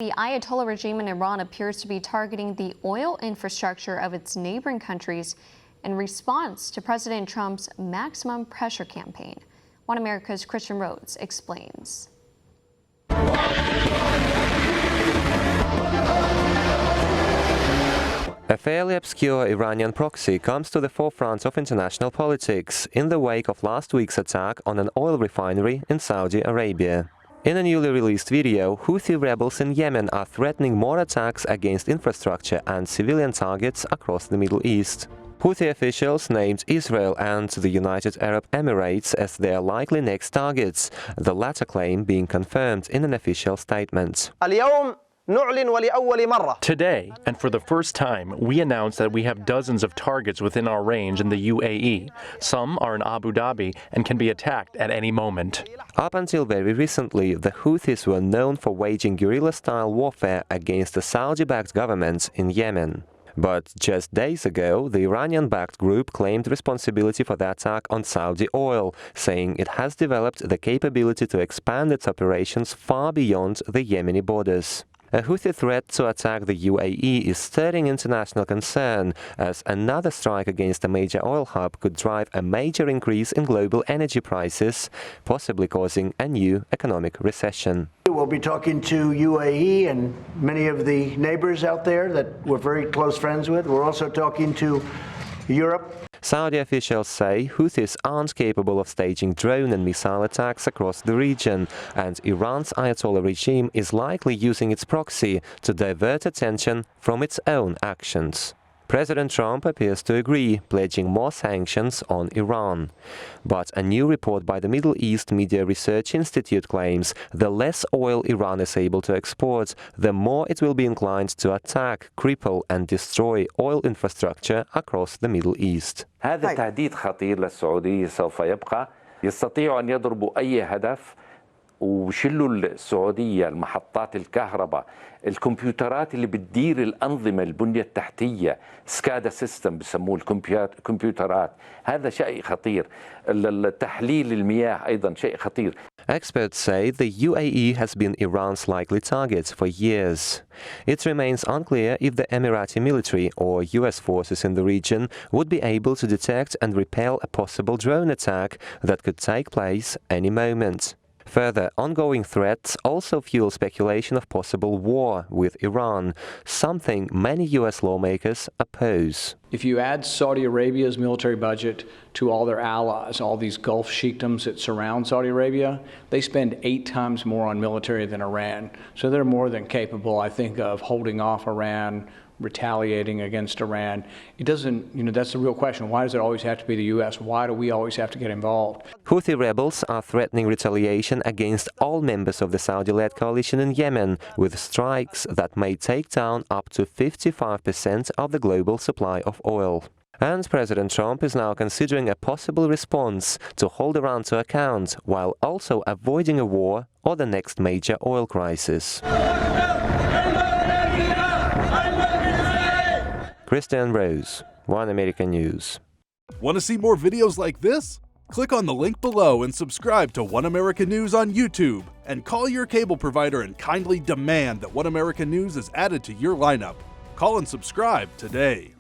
The Ayatollah regime in Iran appears to be targeting the oil infrastructure of its neighboring countries in response to President Trump's maximum pressure campaign. One America's Kristian Rouz explains. A fairly obscure Iranian proxy comes to the forefront of international politics in the wake of last week's attack on an oil refinery in Saudi Arabia. In a newly released video, Houthi rebels in Yemen are threatening more attacks against infrastructure and civilian targets across the Middle East. Houthi officials named Israel and the United Arab Emirates as their likely next targets, the latter claim being confirmed in an official statement. Today, and for the first time, we announced that we have dozens of targets within our range in the UAE. Some are in Abu Dhabi and can be attacked at any moment. Up until very recently, the Houthis were known for waging guerrilla-style warfare against the Saudi-backed government in Yemen. But just days ago, the Iranian-backed group claimed responsibility for the attack on Saudi oil, saying it has developed the capability to expand its operations far beyond the Yemeni borders. A Houthi threat to attack the UAE is stirring international concern, as another strike against a major oil hub could drive a major increase in global energy prices, possibly causing a new economic recession. We'll be talking to UAE and many of the neighbors out there that we're very close friends with. We're also talking to Europe. Saudi officials say Houthis aren't capable of staging drone and missile attacks across the region, and Iran's Ayatollah regime is likely using its proxy to divert attention from its own actions. President Trump appears to agree, pledging more sanctions on Iran. But a new report by the Middle East Media Research Institute claims the less oil Iran is able to export, the more it will be inclined to attack, cripple and destroy oil infrastructure across the Middle East. هذا تهديد خطير للسعودية سوف يبقى. يستطيعوا أن يضربوا أي هدف وشلوا السعودية المحطات الكهرباء الكمبيوترات اللي بتدير الأنظمة البنية التحتية سكادا سيستم بسموه الكمبيوترات هذا شيء خطير التحليل المياه أيضا شيء خطير. Experts say the UAE has been Iran's likely target for years. It remains unclear if the Emirati military or US forces in the region would be able to detect and repel a possible drone attack that could take place any moment. Further, ongoing threats also fuel speculation of possible war with Iran, something many US lawmakers oppose. If you add Saudi Arabia's military budget to all their allies, all these Gulf sheikdoms that surround Saudi Arabia, they spend 8 times more on military than Iran. So they're more than capable, I think, of holding off Iran, retaliating against Iran. It doesn't, that's the real question. Why does it always have to be the U.S.? Why do we always have to get involved? Houthi rebels are threatening retaliation against all members of the Saudi-led coalition in Yemen, with strikes that may take down up to 55% of the global supply of oil. And President Trump is now considering a possible response to hold Iran to account, while also avoiding a war or the next major oil crisis. Kristian, Rouz, One American News. Want to see more videos like this? Click on the link below and subscribe to One American News on YouTube, and call your cable provider and kindly demand that One American News is added to your lineup. Call and subscribe today.